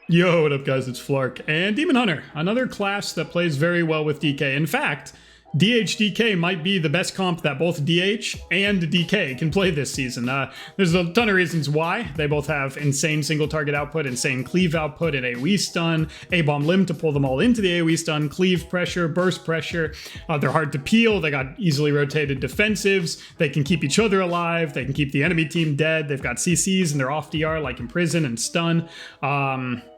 Yo, what up guys, it's Flark and Demon Hunter, another class that plays very well with DK. In fact, DK might be the best comp that both DH and DK can play this season. There's a ton of reasons why. They both have insane single target output, insane cleave output, and AoE stun, A-bomb limb to pull them all into the AoE stun, cleave pressure, burst pressure. They're hard to peel, they got easily rotated defensives, they can keep each other alive, they can keep the enemy team dead, they've got CCs and they're off DR like Imprison and Stun.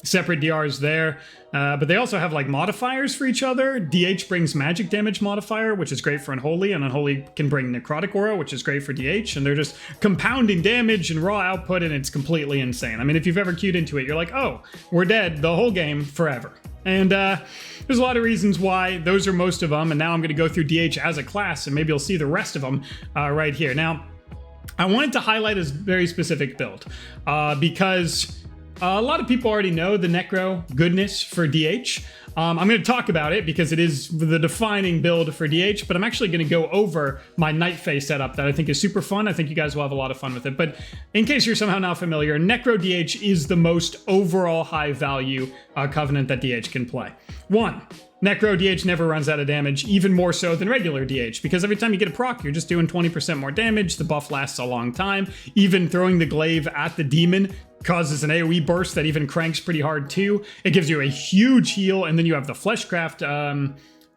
Separate DRs there. But they also have like modifiers for each other. DH brings magic damage modifier, which is great for Unholy, and Unholy can bring necrotic aura, which is great for DH, and they're just compounding damage and raw output, and it's completely insane. I mean, if you've ever queued into it, you're like, oh, we're dead the whole game forever. And there's a lot of reasons why. Those are most of them, and now I'm going to go through DH as a class, and maybe you'll see the rest of them right here. Now, I wanted to highlight a very specific build because a lot of people already know the Necro goodness for DH. I'm going to talk about it because it is the defining build for DH, but I'm actually going to go over my Night Fae setup that I think is super fun. I think you guys will have a lot of fun with it. But in case you're somehow not familiar, Necro DH is the most overall high value covenant that DH can play. One, Necro DH never runs out of damage, even more so than regular DH, because every time you get a proc, you're just doing 20% more damage. The buff lasts a long time. Even throwing the glaive at the demon causes an AoE burst that even cranks pretty hard too. It gives you a huge heal, and then you have the Fleshcraft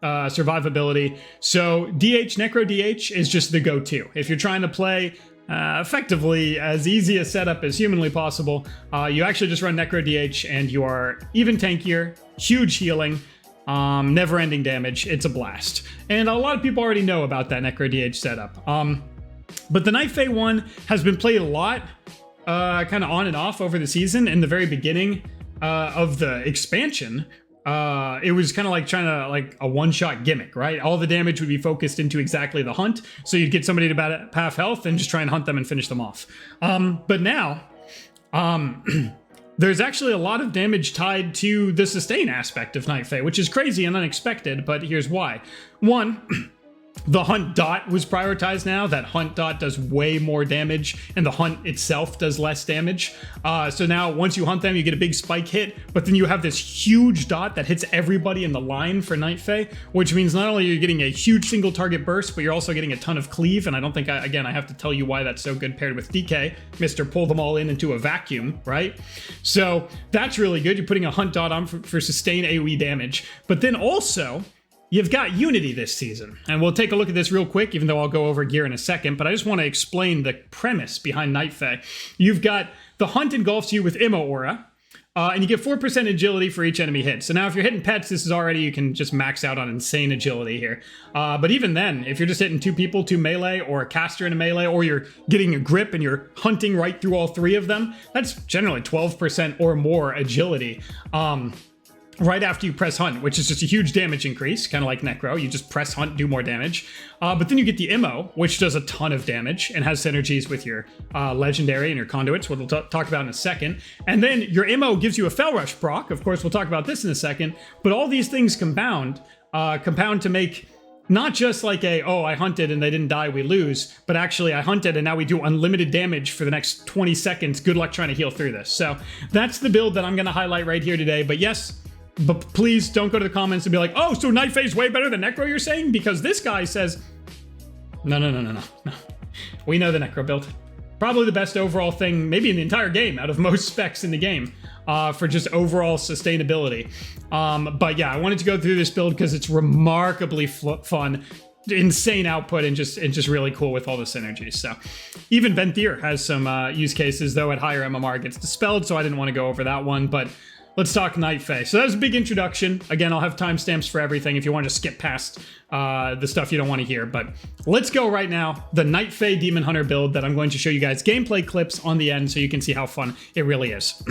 survivability. So Necro DH is just the go-to. If you're trying to play effectively as easy a setup as humanly possible, you actually just run Necro DH and you are even tankier, huge healing, never-ending damage. It's a blast. And a lot of people already know about that Necro DH setup. But the Night Fae one has been played a lot, kind of on and off over the season. In the very beginning of the expansion, it was kind of like trying to like a one-shot gimmick, right? All the damage would be focused into exactly the hunt, so you'd get somebody to about half health and just try and hunt them and finish them off. But now, there's actually a lot of damage tied to the sustain aspect of Night Fae, which is crazy and unexpected, but here's why. One, the hunt dot was prioritized now. That hunt dot does way more damage, and the hunt itself does less damage. So now once you hunt them, you get a big spike hit, but then you have this huge dot that hits everybody in the line for Night Fae, which means not only are you getting a huge single target burst, but you're also getting a ton of cleave, and I don't think, again, I have to tell you why that's so good paired with DK. Mr. Pull them all into a vacuum, right? So that's really good. You're putting a hunt dot on for sustained AoE damage, but then also, you've got Unity this season, and we'll take a look at this real quick, even though I'll go over gear in a second, but I just want to explain the premise behind Night Fae. You've got the hunt engulfs you with Immo Aura, and you get 4% agility for each enemy hit. So now if you're hitting pets, this is already, you can just max out on insane agility here. But even then, if you're just hitting two people, two melee, or a caster in a melee, or you're getting a grip and you're hunting right through all three of them, that's generally 12% or more agility. Right after you press hunt, which is just a huge damage increase, kind of like Necro. You just press hunt, do more damage. But then you get the Immo, which does a ton of damage and has synergies with your Legendary and your Conduits, what we'll talk about in a second. And then your Immo gives you a Fel Rush proc. Of course, we'll talk about this in a second. But all these things compound to make not just like I hunted and they didn't die, we lose, but actually I hunted and now we do unlimited damage for the next 20 seconds. Good luck trying to heal through this. So that's the build that I'm going to highlight right here today. But yes, but please don't go to the comments and be like, oh, so Night Fae is way better than Necro, you're saying? Because this guy says, no. We know the Necro build. Probably the best overall thing, maybe in the entire game, out of most specs in the game, for just overall sustainability. But yeah, I wanted to go through this build because it's remarkably fun, insane output, and just really cool with all the synergies. So even Venthyr has some use cases, though at higher MMR it gets dispelled, so I didn't want to go over that one, but let's talk Night Fae. So that was a big introduction. Again, I'll have timestamps for everything if you want to skip past the stuff you don't want to hear. But let's go right now. The Night Fae Demon Hunter build that I'm going to show you guys gameplay clips on the end so you can see how fun it really is.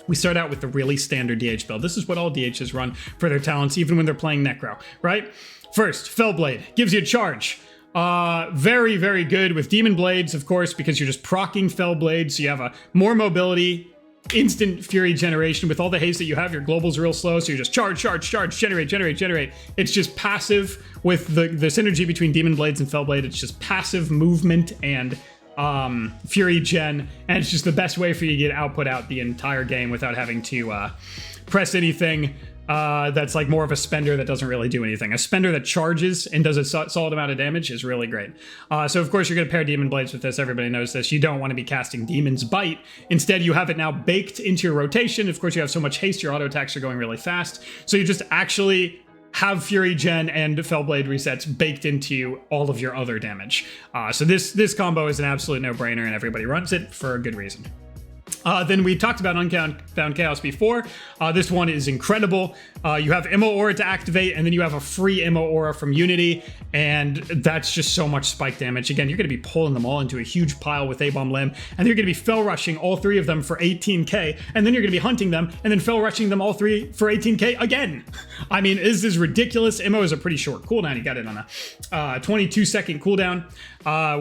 We start out with the really standard DH build. This is what all DHs run for their talents, even when they're playing Necro, right? First, Fellblade gives you a charge. Very, very good with Demon Blades, of course, because you're just proccing Fellblade, so you have a more mobility, instant fury generation. With all the haste that you have, your global's real slow, so you're just charge, generate. It's just passive with the synergy between Demon Blades and Fellblade. It's just passive movement and Fury Gen, and it's just the best way for you to get output out the entire game without having to press anything that's like more of a spender that doesn't really do anything. A spender that charges and does a solid amount of damage is really great. So of course you're going to pair Demon Blades with this. Everybody knows this. You don't want to be casting Demon's Bite. Instead, you have it now baked into your rotation. Of course, you have so much haste, your auto attacks are going really fast. So you just actually have Fury Gen and Fellblade resets baked into all of your other damage. So this combo is an absolute no-brainer, and everybody runs it for a good reason. Then we talked about Unbound Chaos before. This one is incredible. You have Immo Aura to activate, and then you have a free Immo Aura from Unity, and that's just so much spike damage. Again, you're going to be pulling them all into a huge pile with A-Bomb Limb, and you're going to be Fell Rushing all three of them for 18k, and then you're going to be hunting them, and then Fell Rushing them all three for 18k again. I mean, this is ridiculous. Immo is a pretty short cooldown. You got it on a 22-second cooldown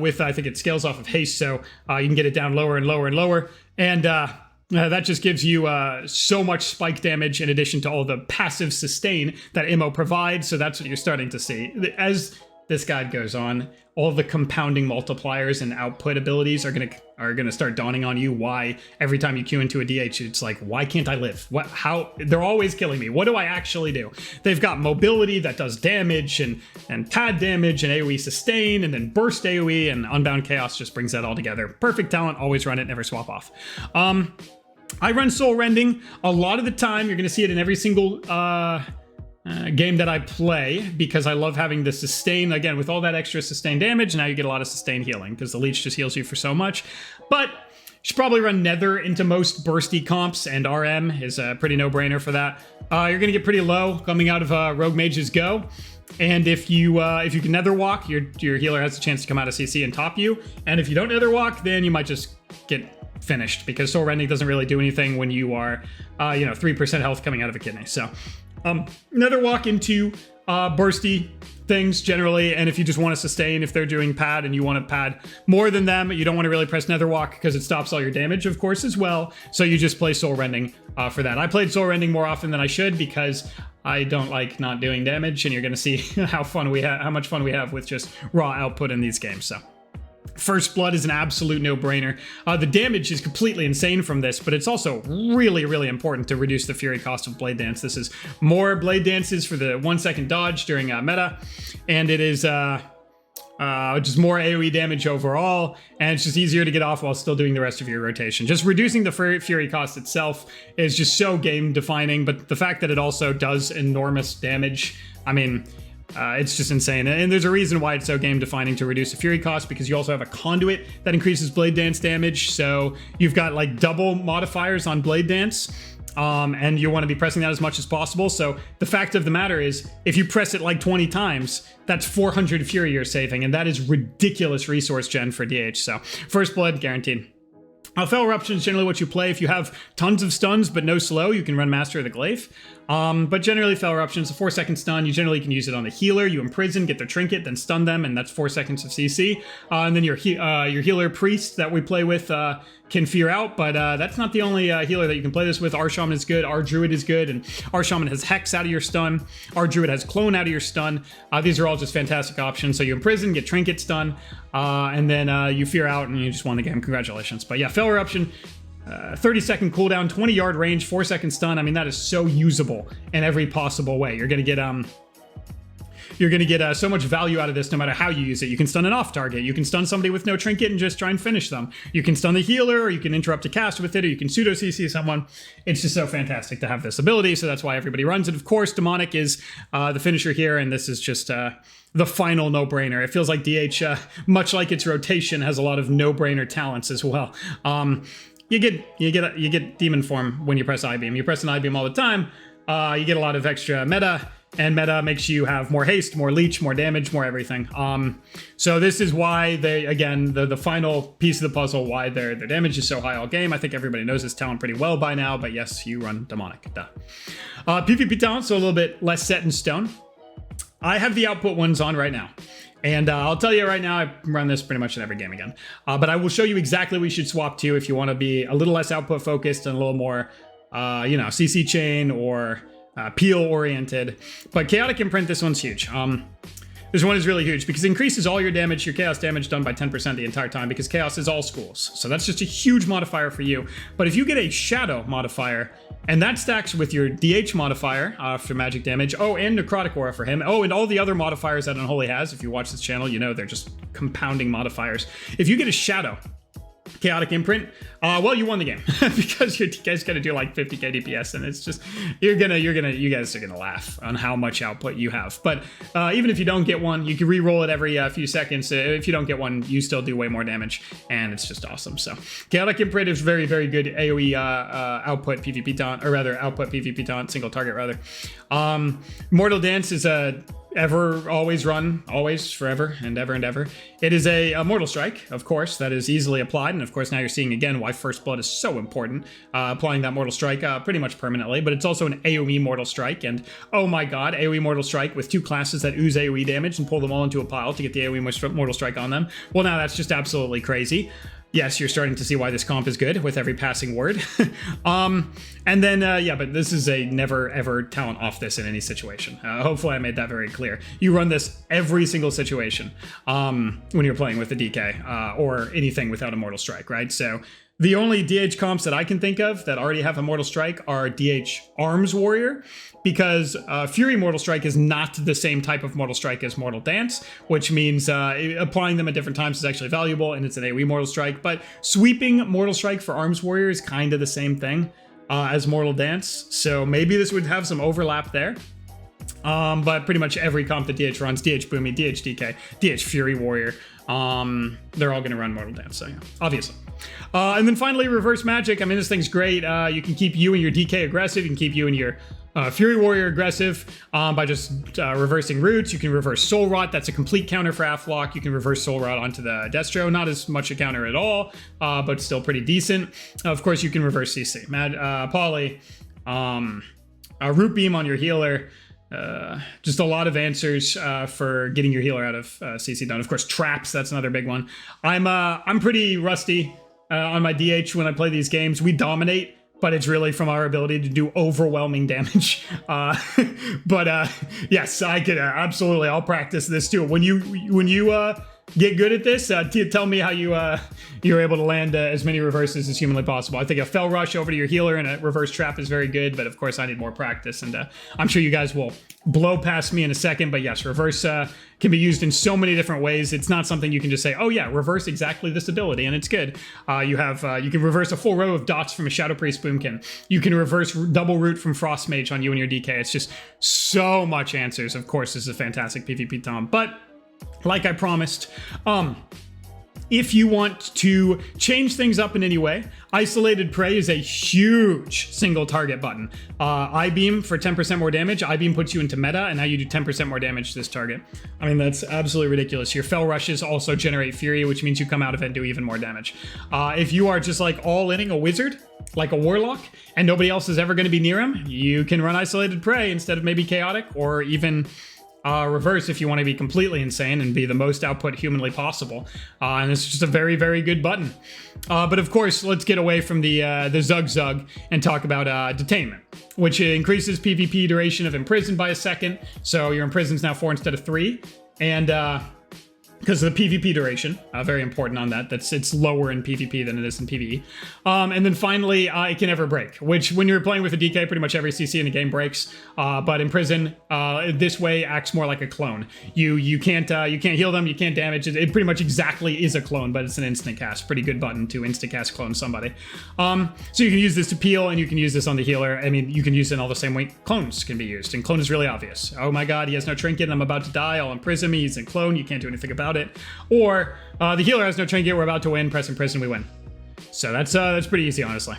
with, I think it scales off of haste, so you can get it down lower and lower and lower. And that just gives you so much spike damage in addition to all the passive sustain that Immo provides. So that's what you're starting to see. As this guide goes on, all the compounding multipliers and output abilities are gonna start dawning on you. Why every time you queue into a DH, it's like, why can't I live? How they're always killing me. What do I actually do? They've got mobility that does damage and pad damage and AoE sustain and then burst AoE, and Unbound Chaos just brings that all together. Perfect talent, always run it, never swap off. I run Soul Rending a lot of the time. You're gonna see it in every single game that I play, because I love having the sustain, again, with all that extra sustain damage. Now you get a lot of sustain healing because the leech just heals you for so much. But you should probably run Nether into most bursty comps, and RM is a pretty no-brainer for that. You're gonna get pretty low coming out of Rogue Mage's Go, and if you can Nether Walk, your healer has a chance to come out of CC and top you. And if you don't Nether Walk, then you might just get finished, because Soul Rending doesn't really do anything when you are 3% health coming out of a kidney. So Nether Walk into bursty things generally, and if you just want to sustain, if they're doing pad and you want to pad more than them, you don't want to really press Nether Walk because it stops all your damage, of course, as well. So you just play Soul Rending for that. I played Soul Rending more often than I should because I don't like not doing damage, and you're going to see how much fun we have with just raw output in these games. So First Blood is an absolute no-brainer. The damage is completely insane from this, but it's also really, really important to reduce the fury cost of Blade Dance. This is more Blade Dances for the 1-second dodge during meta, and it is just more AoE damage overall, and it's just easier to get off while still doing the rest of your rotation. Just reducing the fury cost itself is just so game-defining, but the fact that it also does enormous damage, I mean, it's just insane. And there's a reason why it's so game defining to reduce the fury cost, because you also have a conduit that increases Blade Dance damage. So you've got like double modifiers on Blade Dance, and you want to be pressing that as much as possible. So the fact of the matter is, if you press it like 20 times, that's 400 fury you're saving, and that is ridiculous resource gen for DH. So First Blood guaranteed. Fell Eruption is generally what you play. If you have tons of stuns but no slow, you can run Master of the Glaive. But generally, Fell Eruption is a 4-second stun. You generally can use it on the healer. You imprison, get their trinket, then stun them, and that's 4 seconds of CC. And then your healer priest that we play with can fear out, but that's not the only healer that you can play this with. Our Shaman is good, our Druid is good, and our Shaman has Hex out of your stun. Our Druid has Clone out of your stun. These are all just fantastic options. So you imprison, get trinket stun, and then you fear out, and you just won the game. Congratulations. But yeah, Fell Eruption, 30-second cooldown, 20-yard range, 4-second stun. I mean, that is so usable in every possible way. You're gonna get so much value out of this no matter how you use it. You can stun an off target. You can stun somebody with no trinket and just try and finish them. You can stun the healer, or you can interrupt a cast with it, or you can pseudo CC someone. It's just so fantastic to have this ability, so that's why everybody runs it. Of course, Demonic is the finisher here, and this is just the final no-brainer. It feels like DH, much like its rotation, has a lot of no-brainer talents as well. You get Demon Form when you press I-Beam. You press an I-Beam all the time, you get a lot of extra meta, and meta makes you have more haste, more leech, more damage, more everything. So this is why they, again, the final piece of the puzzle, why their damage is so high all game. I think everybody knows this talent pretty well by now, but yes, you run Demonic. Duh. PvP talent, so a little bit less set in stone. I have the output ones on right now. And I'll tell you right now, I run this pretty much in every game again. But I will show you exactly what you should swap to if you want to be a little less output focused and a little more, CC chain or peel oriented. But Chaotic Imprint, this one's huge. This one is really huge because it increases all your damage, your chaos damage done by 10% the entire time, because chaos is all schools. So that's just a huge modifier for you. But if you get a shadow modifier, and that stacks with your DH modifier for magic damage, oh, and necrotic aura for him, oh, and all the other modifiers that Unholy has. If you watch this channel, you know they're just compounding modifiers. If you get a shadow chaotic imprint, well, you won the game because your DK's gonna do like 50k DPS, and it's just you guys are gonna laugh on how much output you have. But even if you don't get one, you can re-roll it every few seconds. If you don't get one, you still do way more damage, and it's just awesome. So chaotic imprint is very, very good AOE output PvP taunt, or rather output PvP taunt, single target rather. Mortal Dance is a ever, always run, always, forever, and ever and ever. It is a Mortal Strike, of course, that is easily applied, and of course now you're seeing again why First Blood is so important, applying that Mortal Strike pretty much permanently, but it's also an AoE Mortal Strike, and oh my god, AoE Mortal Strike with two classes that ooze AoE damage and pull them all into a pile to get the AoE Mortal Strike on them. Well, now that's just absolutely crazy. Yes, you're starting to see why this comp is good with every passing word. And then, yeah, but this is a never ever talent off this in any situation. Hopefully I made that very clear. You run this every single situation when you're playing with the DK or anything without a Mortal Strike, right? So the only DH comps that I can think of that already have a Mortal Strike are DH Arms Warrior, because Fury Mortal Strike is not the same type of Mortal Strike as Mortal Dance, which means applying them at different times is actually valuable, and it's an AoE Mortal Strike. But sweeping Mortal Strike for Arms Warrior is kind of the same thing as Mortal Dance, so maybe this would have some overlap there. But pretty much every comp that DH runs, DH Boomy, DH DK, DH Fury Warrior, they're all going to run Mortal Dance, so yeah, obviously. And then finally, Reverse Magic. I mean, this thing's great. You can keep you and your DK aggressive. You can keep you and your Fury Warrior aggressive by just reversing roots. You can reverse Soul Rot. That's a complete counter for Aflock. You can reverse Soul Rot onto the Destro. Not as much a counter at all, but still pretty decent. Of course, you can reverse CC. Poly, Root Beam on your healer. Just a lot of answers for getting your healer out of CC done. Of course, traps, that's another big one. I'm pretty rusty on my DH when I play these games. We dominate, but it's really from our ability to do overwhelming damage. But yes, I could absolutely, I'll practice this too. When you get good at this, tell me how you're able to land as many reverses as humanly possible. I think a Fell Rush over to your healer and a reverse trap is very good, but of course I need more practice, and I'm sure you guys will blow past me in a second. But yes, reverse can be used in so many different ways. It's not something you can just say, oh yeah, reverse exactly this ability and it's good. You can reverse a full row of dots from a Shadow Priest Boomkin. You can reverse double root from Frost Mage on you and your DK. It's just so much answers. Of course, this is a fantastic PvP Tom, but like I promised, if you want to change things up in any way, Isolated Prey is a huge single target button. I-Beam for 10% more damage. I-Beam puts you into meta, and now you do 10% more damage to this target. I mean, that's absolutely ridiculous. Your Fell Rushes also generate Fury, which means you come out of it and do even more damage. If you are just like all-inning a wizard, like a warlock, and nobody else is ever going to be near him, you can run Isolated Prey instead of maybe Chaotic, or even reverse if you want to be completely insane and be the most output humanly possible. And it's just a very, very good button. But of course, let's get away from the Zug and talk about Detainment, which increases PvP duration of Imprison by a second. So your Imprison's now 4 instead of 3. And because of the PvP duration, very important on that. It's lower in PvP than it is in PvE. And then finally, it can never break, which when you're playing with a DK, pretty much every CC in the game breaks. But in Prison, this way acts more like a clone. You can't heal them, you can't damage it. It pretty much exactly is a clone, but it's an instant cast. Pretty good button to instant cast clone somebody. So you can use this to peel, and you can use this on the healer. I mean, you can use it in all the same way clones can be used, and clone is really obvious. Oh my god, he has no trinket, I'm about to die, I'll imprison me, he's a clone, you can't do anything about it. Or the healer has no trinket, we're about to win, press Imprison, we win. So that's pretty easy, honestly.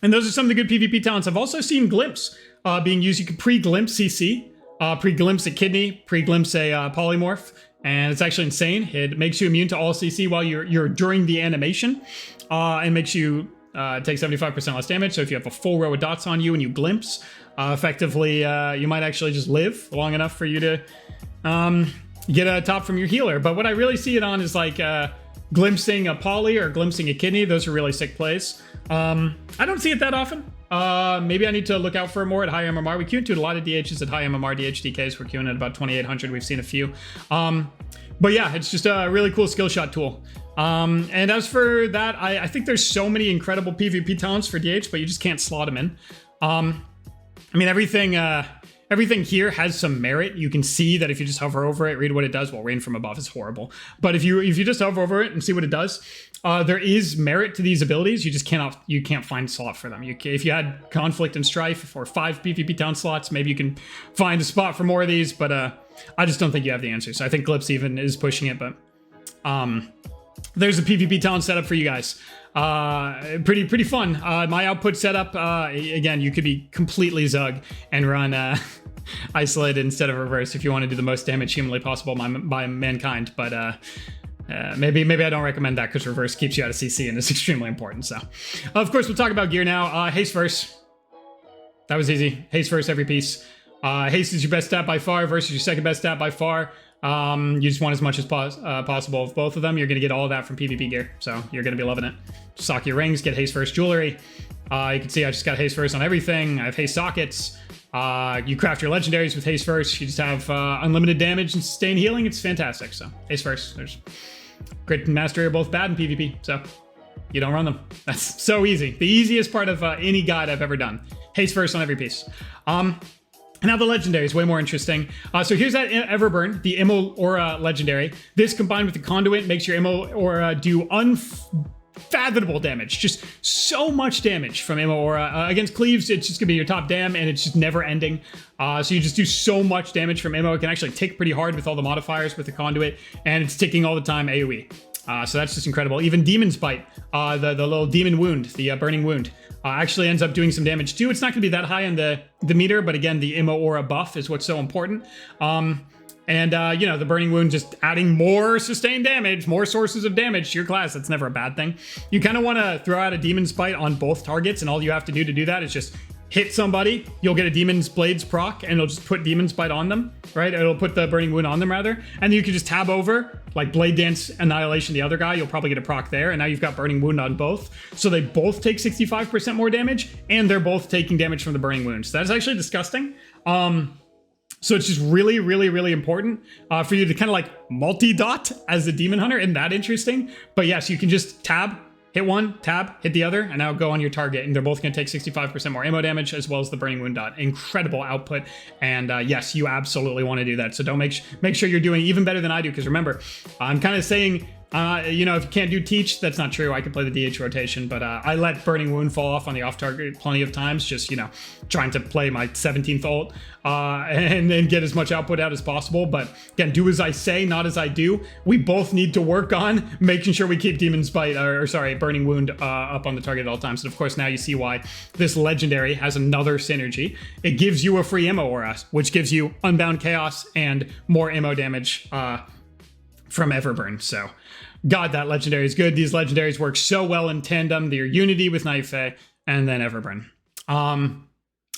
And those are some of the good PvP talents. I've also seen Glimpse being used. You can pre-glimpse CC, pre-glimpse a kidney, pre-glimpse a polymorph, and it's actually insane. It makes you immune to all CC while you're during the animation, and makes you take 75% less damage. So if you have a full row of dots on you and you glimpse, effectively you might actually just live long enough for you to get a top from your healer. But what I really see it on is like glimpsing a poly or glimpsing a kidney. Those are really sick plays. I don't see it that often. Maybe I need to look out for more at high MMR. We queued to a lot of DHs at high MMR DHDKs. We're queuing at about 2,800. We've seen a few. But yeah, it's just a really cool skill shot tool. And as for that, I think there's so many incredible PvP talents for DH, but you just can't slot them in. I mean, everything here has some merit. You can see that if you just hover over it, read what it does. Well, rain from above is horrible. But if you just hover over it and see what it does, there is merit to these abilities. You can't find a slot for them. If you had Conflict and Strife or 5 PvP talent slots, maybe you can find a spot for more of these, but I just don't think you have the answer. So I think Glips even is pushing it, but there's a PvP talent setup for you guys. Pretty fun. My output setup, again, you could be completely Zug and run isolated instead of reverse if you want to do the most damage humanly possible by mankind, but maybe I don't recommend that because reverse keeps you out of CC and it's extremely important. So of course we'll talk about gear now. Haste verse, that was easy. Haste verse every piece. Haste is your best stat by far, verse is your second best stat by far. You just want as much as possible of both of them. You're going to get all of that from PvP gear, so you're going to be loving it. Sock your rings, get haste first jewelry. You can see I just got haste first on everything. I have haste sockets. You craft your legendaries with haste first. You just have unlimited damage and sustained healing. It's fantastic. So haste first. There's crit and mastery are both bad in PvP, so you don't run them. That's so easy. The easiest part of any guide I've ever done. Haste first on every piece. Now the legendary is way more interesting. So here's that Everburn, the Immo Aura legendary. This combined with the Conduit makes your Immo Aura do unfathomable damage. Just so much damage from Immo Aura. Against Cleaves, it's just gonna be your top dam and it's just never ending. So you just do so much damage from Immo. It can actually tick pretty hard with all the modifiers with the Conduit, and it's ticking all the time AoE. So that's just incredible. Even Demon's Bite, the little Demon Wound, the Burning Wound, actually ends up doing some damage too. It's not going to be that high in the meter, but again, the Immo Aura buff is what's so important. You know, the Burning Wound just adding more sustained damage, more sources of damage to your class. That's never a bad thing. You kind of want to throw out a Demon's Bite on both targets, and all you have to do that is just hit somebody. You'll get a Demon's Blades proc, and it'll just put Demon's Bite on them, right? It'll put the Burning Wound on them, rather. And then you can just tab over, like Blade Dance Annihilation the other guy. You'll probably get a proc there, and now you've got Burning Wound on both. So they both take 65% more damage, and they're both taking damage from the Burning Wound. So that's actually disgusting. So it's just really, really, really important for you to kind of like multi-dot as a Demon Hunter. Isn't that interesting? But yes, you can just tab, hit one, tab, hit the other, and now go on your target. And they're both going to take 65% more ammo damage as well as the Burning Wound dot. Incredible output. And yes, you absolutely want to do that. So don't make sure you're doing even better than I do. Because remember, I'm kind of saying, you know, if you can't do Teach, that's not true. I can play the DH rotation, but I let Burning Wound fall off on the off target plenty of times, just, you know, trying to play my 17th ult and then get as much output out as possible. But again, do as I say, not as I do. We both need to work on making sure we keep Demon's Bite, or sorry, Burning Wound up on the target at all times. And of course, now you see why this legendary has another synergy. It gives you a free Immo Aura, which gives you Unbound Chaos and more ammo damage from Everburn. So God, that legendary is good. These legendaries work so well in tandem. They're Unity with Night Fae and then Everburn.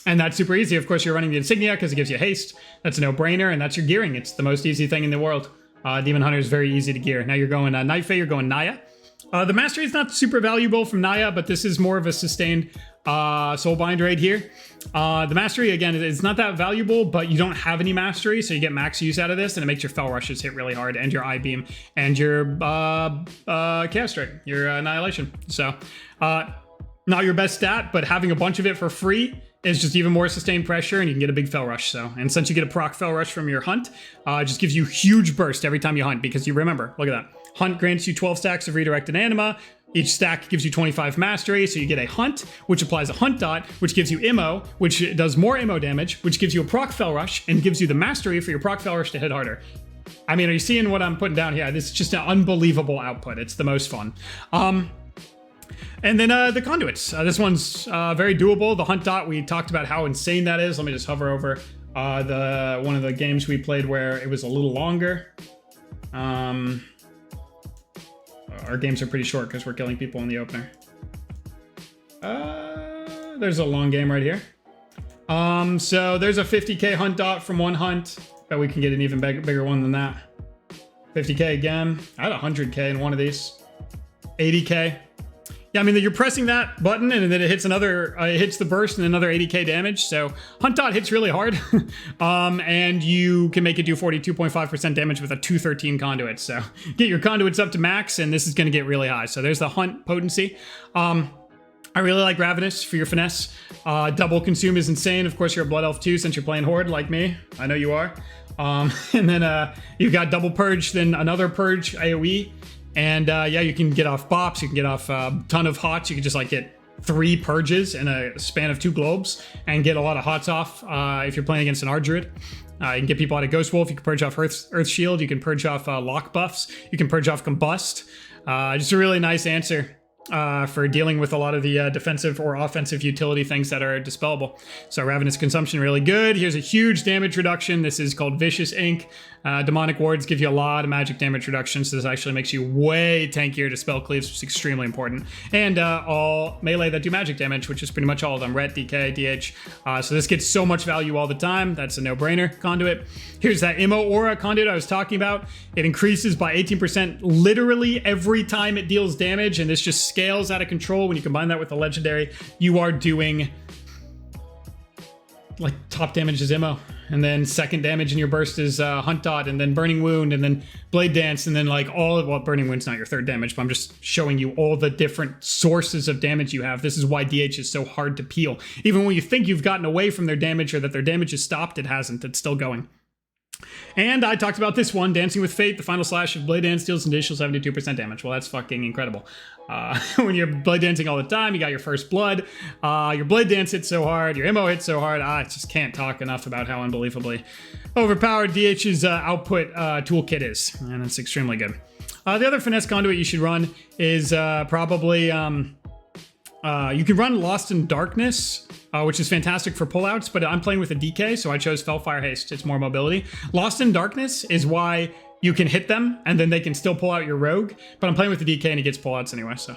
And that's super easy. Of course, you're running the Insignia because it gives you haste. That's a no-brainer, and that's your gearing. It's the most easy thing in the world. Demon Hunter is very easy to gear. Now you're going Night Fae, you're going Naya. The Mastery is not super valuable from Naya, but this is more of a sustained Soulbind raid here. The Mastery, again, it's not that valuable, but you don't have any Mastery, so you get max use out of this, and it makes your Fell Rushes hit really hard, and your I-Beam, and your Chaos Strike, your Annihilation. So, not your best stat, but having a bunch of it for free is just even more sustained pressure, and you can get a big Fell Rush. So, and since you get a proc Fell Rush from your hunt, it just gives you huge burst every time you hunt, because you remember, look at that. Hunt grants you 12 stacks of redirected anima. Each stack gives you 25 mastery, so you get a hunt, which applies a hunt dot, which gives you Immo, which does more Immo damage, which gives you a proc Fell Rush, and gives you the mastery for your proc Fell Rush to hit harder. I mean, are you seeing what I'm putting down here? This is just an unbelievable output. It's the most fun. And then the conduits. This one's very doable. The hunt dot, we talked about how insane that is. Let me just hover over one of the games we played where it was a little longer. Our games are pretty short because we're killing people in the opener. There's a long game right here. So there's a 50k hunt dot from one hunt. Bet we can get an even bigger one than that. 50k again. I had 100k in one of these. 80k. Yeah, I mean, you're pressing that button and then it hits another, it hits the burst and another 80k damage. So Hunt Dot hits really hard. And you can make it do 42.5% damage with a 213 conduit. So get your conduits up to max and this is going to get really high. So there's the Hunt potency. I really like Ravenous for your finesse. Double consume is insane. Of course, you're a Blood Elf too, since you're playing Horde like me. I know you are. And then you've got double purge, then another purge AoE. And yeah, you can get off bops, you can get off a ton of hots, you can just like get 3 purges in a span of 2 globes and get a lot of hots off if you're playing against an Ardruid. You can get people out of Ghost Wolf, you can purge off Earth Shield, you can purge off lock buffs, you can purge off Combust. Just a really nice answer for dealing with a lot of the defensive or offensive utility things that are dispellable. So Ravenous Consumption, really good. Here's a huge damage reduction. This is called Vicious Ink. Demonic Wards give you a lot of magic damage reduction, so this actually makes you way tankier to spell cleaves, which is extremely important. And all melee that do magic damage, which is pretty much all of them. Ret, DK, DH. So this gets so much value all the time. That's a no-brainer conduit. Here's that Immo Aura conduit I was talking about. It increases by 18% literally every time it deals damage, and this just scales out of control. When you combine that with the legendary, you are doing like top damage is Immo, and then second damage in your burst is Hunt Dot, and then Burning Wound, and then Blade Dance, and then like all of, well, Burning Wound's not your third damage, but I'm just showing you all the different sources of damage you have. This is why DH is so hard to peel. Even when you think you've gotten away from their damage or that their damage is stopped, it hasn't. It's still going. And I talked about this one, Dancing with Fate. The final slash of Blade Dance deals an additional 72% damage. Well, that's fucking incredible. When you're Blade Dancing all the time, you got your first blood. Your Blade Dance hits so hard, your Immo hits so hard. I just can't talk enough about how unbelievably overpowered DH's output toolkit is. And it's extremely good. The other finesse conduit you should run is probably... you can run Lost in Darkness, which is fantastic for pullouts, but I'm playing with a DK, so I chose Fellfire Haste. It's more mobility. Lost in Darkness is why you can hit them, and then they can still pull out your Rogue, but I'm playing with the DK, and he gets pullouts anyway, so.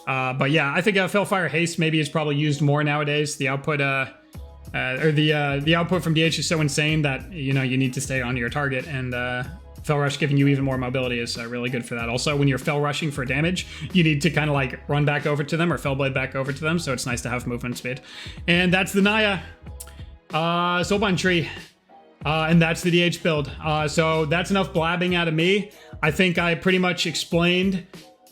But yeah, I think Fellfire Haste maybe is probably used more nowadays. The output, the output from DH is so insane that, you know, you need to stay on your target, and Fell Rush giving you even more mobility is really good for that. Also, when you're Fell Rushing for damage, you need to kind of like run back over to them or Fell Blade back over to them, so it's nice to have movement speed. And that's the Naya Soulbind tree. And that's the DH build. So that's enough blabbing out of me. I think I pretty much explained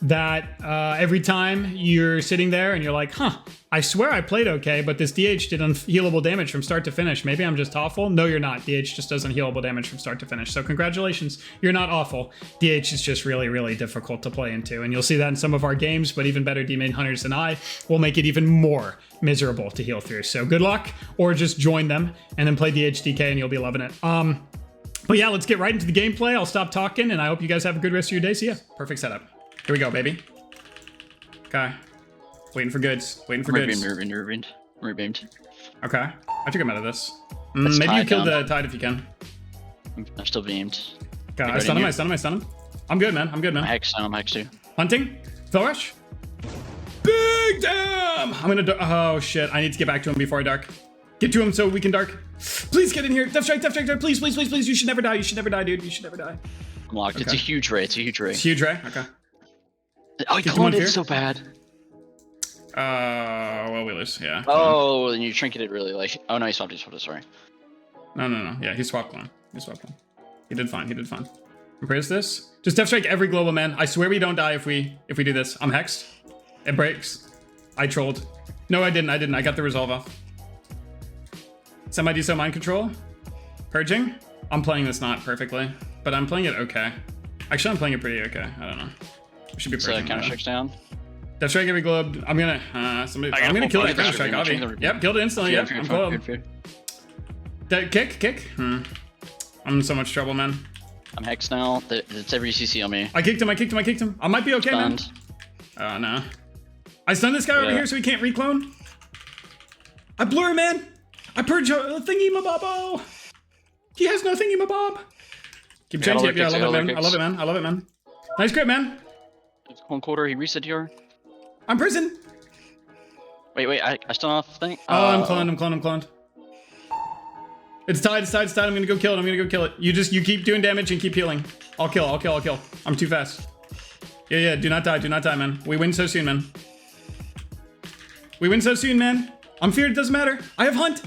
that every time you're sitting there and you're like, huh, I swear I played okay, but this DH did unhealable damage from start to finish. Maybe I'm just awful. No, you're not. DH just does unhealable damage from start to finish. So congratulations, you're not awful. DH is just really, really difficult to play into. And you'll see that in some of our games, but even better D-main hunters than I will make it even more miserable to heal through. So good luck, or just join them and then play DHDK and you'll be loving it. But yeah, let's get right into the gameplay. I'll stop talking and I hope you guys have a good rest of your day. See ya. Perfect setup. Here we go, baby. Okay. Waiting for goods. Waiting for goods. Rebeamed. Okay. I took him out of this. Maybe you killed the Tide if you can. I'm still beamed. Okay, I stun him. I'm good, man. I hex too. Hunting? Fell Rush? Big damn! I'm gonna... Oh, shit. I need to get back to him before I dark. Get to him so we can dark. Please get in here. Death strike, please, please, please, please. You should never die. You should never die, dude. You should never die. I'm locked. Okay. It's a huge ray. It's a huge ray. It's a huge ray? Okay. Oh, he cloned it so bad. Well, we lose, yeah. Oh, and you trinketed really like... Oh, no, he swapped it, sorry. No. Yeah, he swapped one. He did fine. Praise this. Just Death Strike every global, man. I swear we don't die if we do this. I'm hexed. It breaks. I trolled. No, I didn't. I got the resolve off. Semi-decent mind control. Purging. I'm playing this not perfectly, but I'm playing it okay. Actually, I'm playing it pretty okay. I don't know. We should be purging. Counter strikes down. Death Strike every globe. I'm gonna kill that counter strike, Avi. Yep, killed it instantly. Yep, I'm globe. Kick. I'm in so much trouble, man. I'm hexed now. It's every CC on me. I kicked him. I might be okay, stunned. Man. Oh, no. I stunned this guy over here so he can't reclone. I blur, man. I purge thingy-mababo. He has no thingy-mabob. Keep changing. Yeah, I love it, man. Nice grip, man. It's 1/4. He reset your. I'm prison. Wait. I stun off thing. Oh, I'm cloned. It's tied. I'm gonna go kill it. You keep doing damage and keep healing. I'll kill. I'm too fast. Yeah. Do not die, man. We win so soon, man. We win so soon, man. I'm feared, it doesn't matter. I have hunt.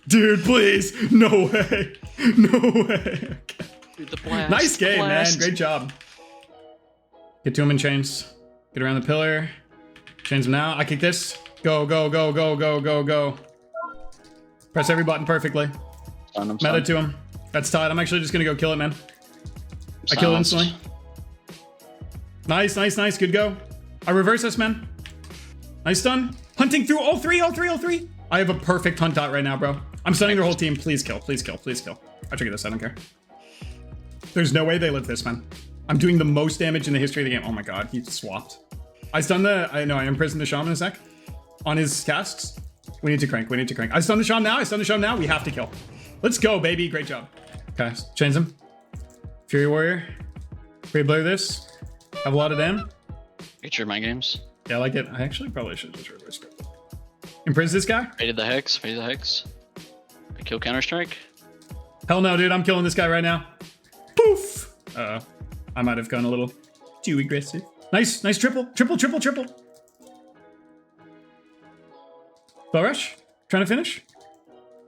Dude, please. No way. No way. Okay. Dude, the blast, Nice game, man. blast. Great job. Get to him in chains. Get around the pillar. Chains him now. I kick this. Go, go, go, go, go, go, go. Press every button perfectly. Stun him, Meta stun. to him. That's tied. I'm actually just gonna go kill it, man. I kill it instantly. Nice, nice, nice. Good go. I reverse this, man. Nice stun. Hunting through all three, all three, all three. I have a perfect hunt dot right now, bro. I'm stunning their whole team. Please kill, please kill, please kill. I trigger this. I don't care. There's no way they live this, man. I'm doing the most damage in the history of the game. Oh my god, he swapped. I stunned the. I know I imprisoned the shaman in a sec. On his casks. We need to crank. We need to crank. I stun the shaman now. I stun the shaman now. We have to kill. Let's go, baby. Great job. Okay, chains him. Fury warrior. Free blur this. Have a lot of them. Get your mind games. Yeah, I like it. I actually probably should just reverse it. Imprison this guy? Faded the hex. Faded the hex. I kill counter strike. Hell no, dude. I'm killing this guy right now. Poof. I might have gone a little too aggressive. Nice, nice triple. Triple, triple, triple. Bow rush. Trying to finish.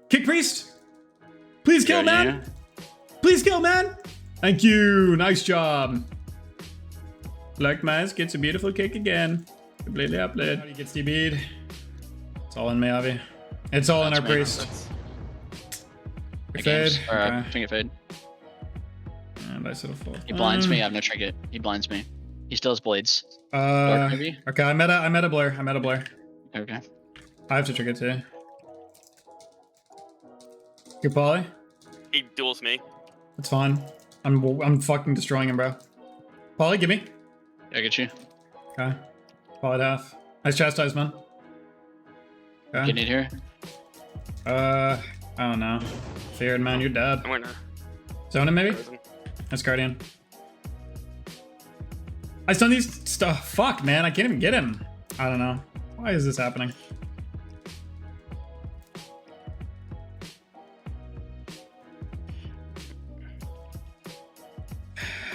Kick priest. Please kill, Go, man. Please kill, man. Thank you. Nice job. Black Mask gets a beautiful kick again. Completely uplit. How do you get DB'd? It's all in me, Avi. It's all in our That's me. priest. The Fade. games. Trinket fade. And I sort of fall. He blinds me. I have no trinket. He blinds me. He still has blades. Dark, maybe? Okay, I met a blur. I met a blur. Okay. I have to trigger too. Good poly. He duels me. That's fine. I'm fucking destroying him, bro. Poly, give me. I get you. Okay. Poly half. Nice chastise, man. Okay. You need here. I don't know. Feared, man, you're dead. I'm gonna. Zone him, maybe? Frozen. Nice guardian. I stun these stuff. Fuck, man. I can't even get him. I don't know. Why is this happening?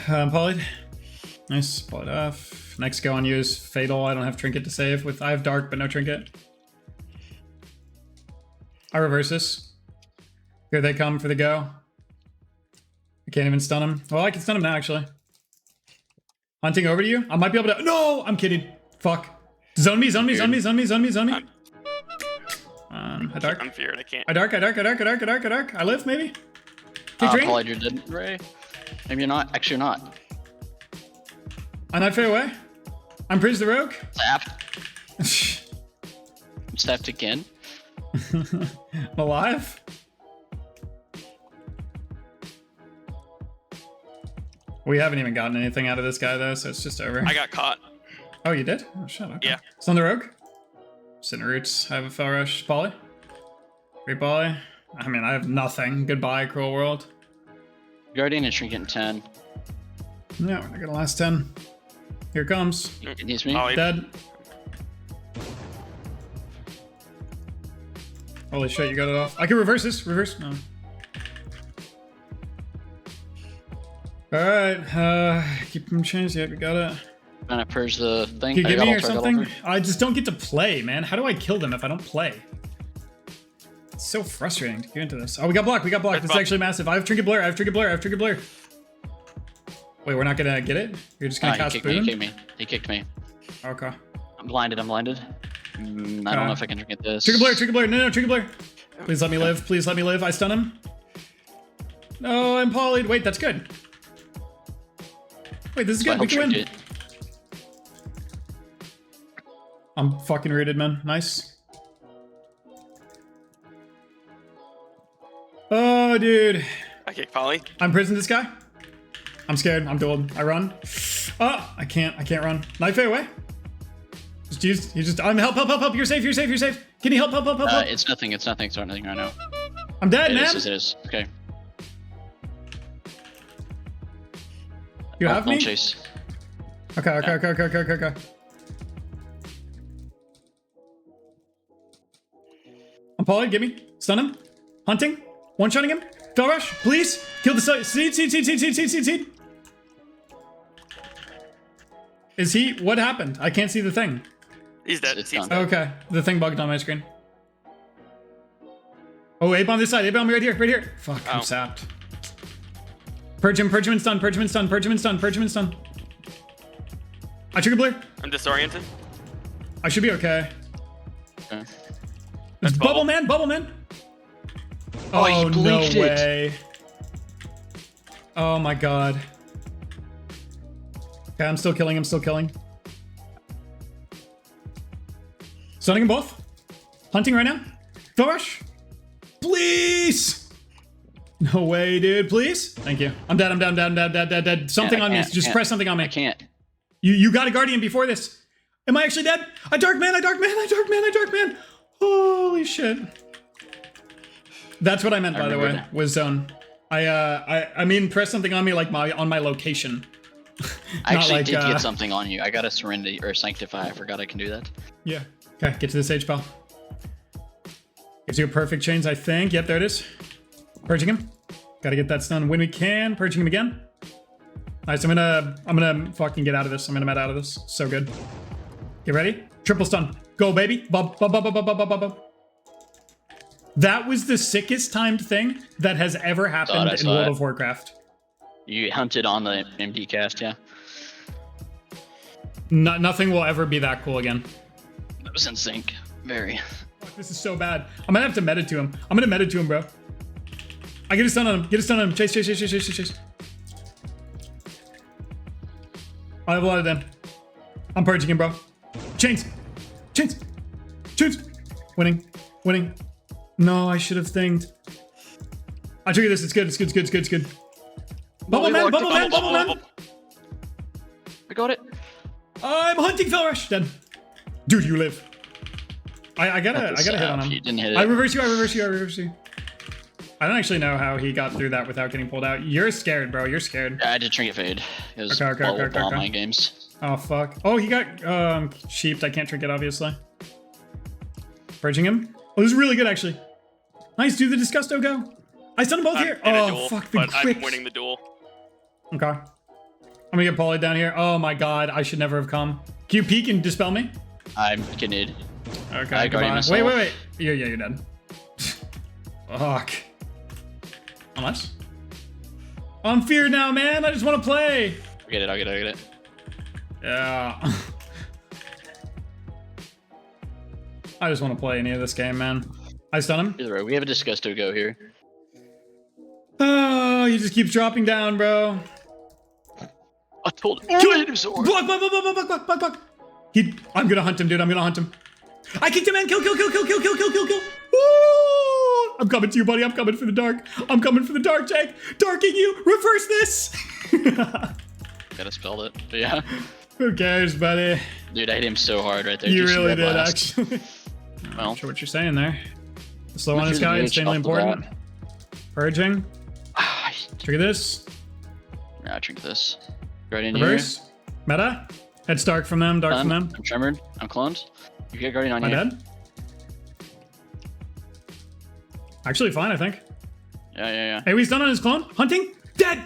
Polyed. Nice. Polyed off. Next go on you is Fatal. I don't have Trinket to save with. I have Dark, but no Trinket. I reverse this. Here they come for the go. I can't even stun him. Well, I can stun him now, actually. Hunting over to you. I might be able to. No, I'm kidding. Fuck. Zone me, zone me, zone me, zone me, zone me, zone me. I dark. I'm feared. I can't. I dark. I live, maybe? Kick drain? Pollard, you're dead, Ray. Maybe you're not. Actually, you're not. I not fade away. I'm Priz the Rogue. Zapped. Zapped again. I'm alive. We haven't even gotten anything out of this guy, though, so it's just over. I got caught. Oh, you did? Oh, shit. Okay. Yeah. It's on the Rogue. Sinner Roots. I have a Fell Rush. Poly. Great Poly. I mean, I have nothing. Goodbye, Cruel World. Guardian and Trinket in 10. Yeah, we're not gonna last 10. Here it comes. It needs me. Oh, he- Dead. Holy shit, you got it off. I can reverse this. Reverse. No. Alright, keep them changed. Yep, we got it. Trying to purge the thing. Can you I give got me or altar, I got something? altar. I just don't get to play, man. How do I kill them if I don't play? It's so frustrating to get into this. Oh, we got blocked. We got blocked. This is actually massive. I have Trinket Blur. I have Trinket Blur. I have Trinket Blur. Wait, we're not gonna get it? You're just gonna He cast kicked me. He Boon? kicked me. He kicked me. Okay. I'm blinded. I'm blinded. I don't know if I can Trinket this. Trinket Blur. Trinket Blur. No, Trinket Blur. Please let me live. Please let me live. I stun him. No, I'm polyed. Wait, that's good. Wait, this is So I good. We hope can win. Trinket. I'm fucking rooted, man. Nice. Oh, dude. I kick Polly. I'm prisoned this guy. I'm scared. I'm dueled. I run. Oh, I can't run. Knife fade away. Just use. You just. I'm help. You're safe. You're safe. Can you help? Help. It's nothing. It's nothing. It's not nothing right now. I'm dead, It man. is. It is. Okay. You have Don't me? chase. Okay. I'm polyed. Give me. Stun him. Hunting. One-shotting him. Fell rush. Please. Kill the seed. Is he? What happened? I can't see the thing. He's dead. It's He's done. dead. Okay, the thing bugged on my screen. Oh, Ape on this side. Ape on me right here, right here. Fuck, I'm Oh. sapped. Purge him and stun, purge him and stun, purge him and stun, purge him and stun. I trigger blur. I'm disoriented. I should be okay. Okay. That's Bubble man, bubble man. Oh, he no blinked it. way. Oh my god. Okay, I'm still killing, I'm still killing. Stunning them both. Hunting right now. Go rush. Please. No way, dude. Please. Thank you. I'm dead. I'm down. Dead. Something I on me. can't, Just can't. press something on me. I can't. You got a guardian before this. Am I actually dead? I dark man. Holy shit. That's what I meant, by the remember way. that. Was zone. I mean, press something on me like on my location. I actually like, did get something on you. I got a Serenity or Sanctify. I forgot I can do that. Yeah. Okay, get to this H pal. Gives you a perfect chains, I think. Yep, there it is. Purging him. Gotta get that stun when we can. Purging him again. Nice, I'm gonna fucking get out of this. I'm gonna met out of this. So good. Get ready. Triple stun. Go, baby. Bub. That was the sickest timed thing that has ever happened in saw World it. of Warcraft. You hunted on the MD cast, yeah? Nothing will ever be that cool again. That was in sync. Very. Fuck, this is so bad. I'm gonna have to meta to him. I'm gonna meta to him, bro. I get a stun on him. Get a stun on him. Chase. I have a lot of them. I'm purging him, bro. Chains. Winning. No, I should have thinged. I trigger this. It's good. Bubble man. I got it. I'm hunting Fell Rush. Dead. Dude, you live. I gotta hit on him. You didn't hit it. I reverse you. I don't actually know how he got through that without getting pulled out. You're scared, bro. You're scared. I had to trinket fade. It was Okay. all my games. Oh, fuck. Oh, he got sheeped. I can't trinket, obviously. Purging him. Oh, this is really good, actually. Nice. Do the Disgusto go. I stunned them both here. In a Oh, duel, fuck. The but quick. I'm winning the duel. Okay. I'm gonna get polyed down here. Oh, my God. I should never have come. Can you peek and dispel me? I'm getting. Okay, I guarded goodbye. myself. Wait. You're dead. Fuck. Unless? I'm feared now, man. I just want to play. I'll get it. Yeah. I just want to play any of this game, man. I stun him. Either way, we have a Disgusto go here. Oh, he just keeps dropping down, bro. I told him. Kill him so hard. Block. I'm gonna hunt him, dude. I'm gonna hunt him. I kicked him, man. Kill. Woo! I'm coming to you, buddy. I'm coming for the dark. Jake. Darking you. Reverse this. Gotta spell it. But yeah. Who cares, buddy? Dude, I hit him so hard right there. You Did see really that did, blast? actually. Well, Not sure what you're saying there. Slow on Look his through the guy. reach Insanely off the important. bat. Purging. Trigger this. Nah, drink this. Right in Reverse. Meta. Head Stark from them. Dark here. from them. I'm tremored. I'm cloned. You get Guardian on Am I you. dead? Actually fine, I think. Yeah. Hey, he's done on his clone. Hunting. Dead.